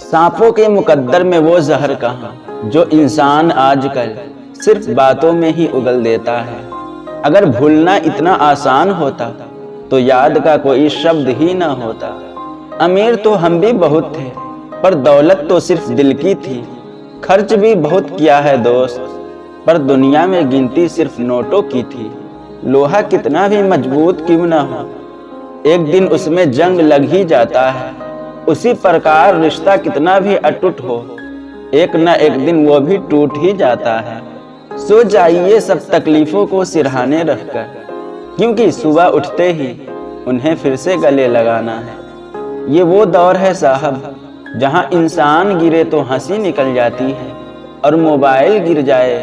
सांपों के मुकद्दर में वो जहर कहाँ जो इंसान आजकल सिर्फ बातों में ही उगल देता है। अगर भूलना इतना आसान होता तो याद का कोई शब्द ही ना होता। अमीर तो हम भी बहुत थे पर दौलत तो सिर्फ दिल की थी। खर्च भी बहुत किया है दोस्त पर दुनिया में गिनती सिर्फ नोटों की थी। लोहा कितना भी मजबूत क्यों ना हो एक दिन उसमें जंग लग ही जाता है। उसी प्रकार रिश्ता कितना भी अटूट हो एक न एक दिन वो भी टूट ही जाता है। सो जाइए सब तकलीफों को सिरहाने रखकर क्योंकि सुबह उठते ही उन्हें फिर से गले लगाना है। ये वो दौर है साहब जहां इंसान गिरे तो हंसी निकल जाती है और मोबाइल गिर जाए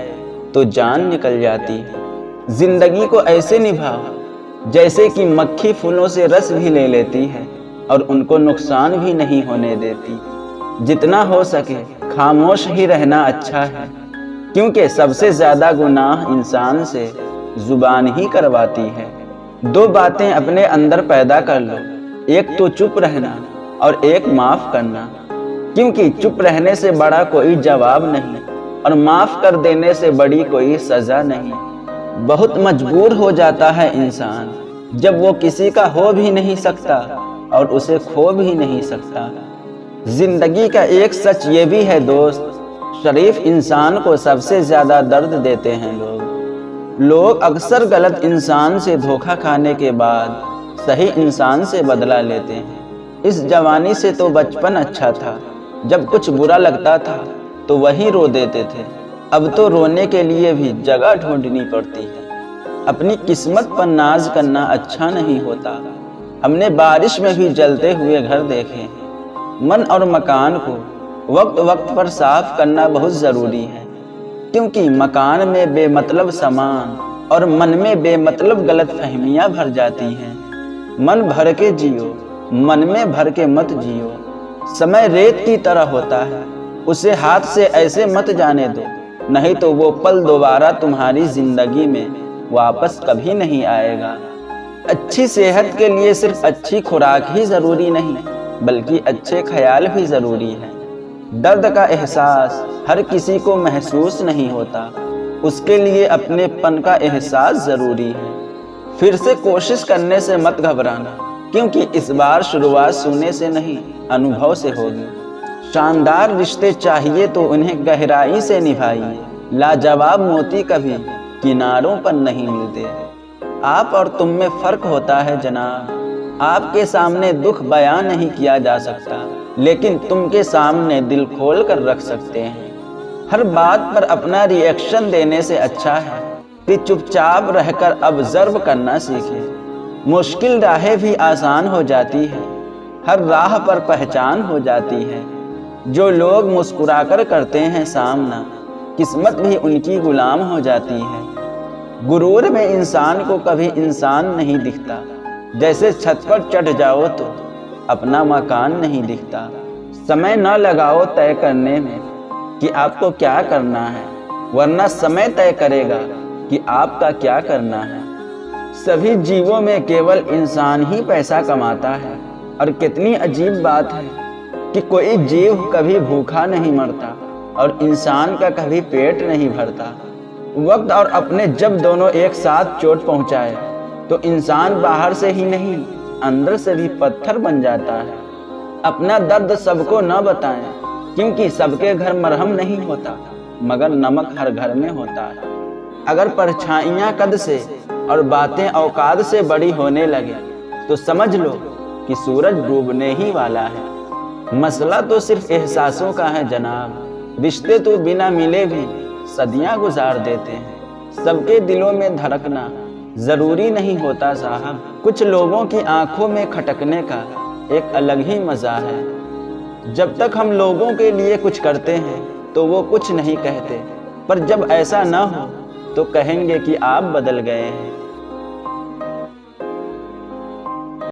तो जान निकल जाती है। जिंदगी को ऐसे निभाओ जैसे कि मक्खी फूलों से रस भी ले लेती है और उनको नुकसान भी नहीं होने देती। जितना हो सके खामोश ही रहना अच्छा है क्योंकि सबसे ज्यादा गुनाह इंसान से जुबान ही करवाती है। दो बातें अपने अंदर पैदा कर लो, एक तो चुप रहना और एक माफ करना क्योंकि चुप रहने से बड़ा कोई जवाब नहीं और माफ कर देने से बड़ी कोई सजा नहीं। बहुत मजबूर हो जाता है इंसान जब वो किसी का हो भी नहीं सकता और उसे खो भी नहीं सकता। जिंदगी का एक सच ये भी है दोस्त, शरीफ इंसान को सबसे ज्यादा दर्द देते हैं लोग अक्सर गलत इंसान से धोखा खाने के बाद सही इंसान से बदला लेते हैं। इस जवानी से तो बचपन अच्छा था, जब कुछ बुरा लगता था तो वहीं रो देते थे। अब तो रोने के लिए भी जगह ढूंढनी पड़ती है। अपनी किस्मत पर नाज करना अच्छा नहीं होता। हमने बारिश में भी जलते हुए घर देखे हैं। मन और मकान को वक्त वक्त पर साफ करना बहुत ज़रूरी है क्योंकि मकान में बेमतलब सामान और मन में बेमतलब गलत फहमियाँ भर जाती हैं। मन भर के जियो, मन में भर के मत जियो। समय रेत की तरह होता है, उसे हाथ से ऐसे मत जाने दो, नहीं तो वो पल दोबारा तुम्हारी जिंदगी में वापस कभी नहीं आएगा। अच्छी सेहत के लिए सिर्फ अच्छी खुराक ही ज़रूरी नहीं बल्कि अच्छे ख्याल भी ज़रूरी है। दर्द का एहसास हर किसी को महसूस नहीं होता, उसके लिए अपनेपन का एहसास ज़रूरी है। फिर से कोशिश करने से मत घबराना क्योंकि इस बार शुरुआत सुनने से नहीं अनुभव से होगी। शानदार रिश्ते चाहिए तो उन्हें गहराई से निभाइए। लाजवाब मोती कभी किनारों पर नहीं मिलते। आप और तुम में फर्क होता है जनाब। आपके सामने दुख बयां नहीं किया जा सकता लेकिन तुम के सामने दिल खोल कर रख सकते हैं। हर बात पर अपना रिएक्शन देने से अच्छा है कि चुपचाप रहकर ऑब्जर्व करना सीखें। मुश्किल राहें भी आसान हो जाती है, हर राह पर पहचान हो जाती है। जो लोग मुस्कुराकर करते हैं सामना किस्मत भी उनकी गुलाम हो जाती है। गुरूर में इंसान को कभी इंसान नहीं दिखता, जैसे छत पर चढ़ जाओ तो अपना मकान नहीं दिखता। समय न लगाओ तय करने में कि आपको क्या करना है वरना समय तय करेगा कि आपका क्या करना है। सभी जीवों में केवल इंसान ही पैसा कमाता है और कितनी अजीब बात है कि कोई जीव कभी भूखा नहीं मरता और इंसान का कभी पेट नहीं भरता। वक्त और अपने जब दोनों एक साथ चोट पहुंचाए तो इंसान बाहर से ही नहीं अंदर से भी पत्थर बन जाता है। अपना दर्द सबको न बताएं क्योंकि सबके घर मरहम नहीं होता मगर नमक हर घर में होता है। अगर परछाइयाँ कद से और बातें औकात से बड़ी होने लगे तो समझ लो कि सूरज डूबने ही वाला है। मसला तो सिर्फ एहसासों का है जनाब। रिश्ते तो बिना मिले भी सदियां गुजार देते हैं। सबके दिलों में धड़कना जरूरी नहीं होता साहब। कुछ लोगों की आंखों में खटकने का एक अलग ही मजा है। जब तक हम लोगों के लिए कुछ करते हैं तो वो कुछ नहीं कहते, पर जब ऐसा ना हो तो कहेंगे कि आप बदल गए हैं।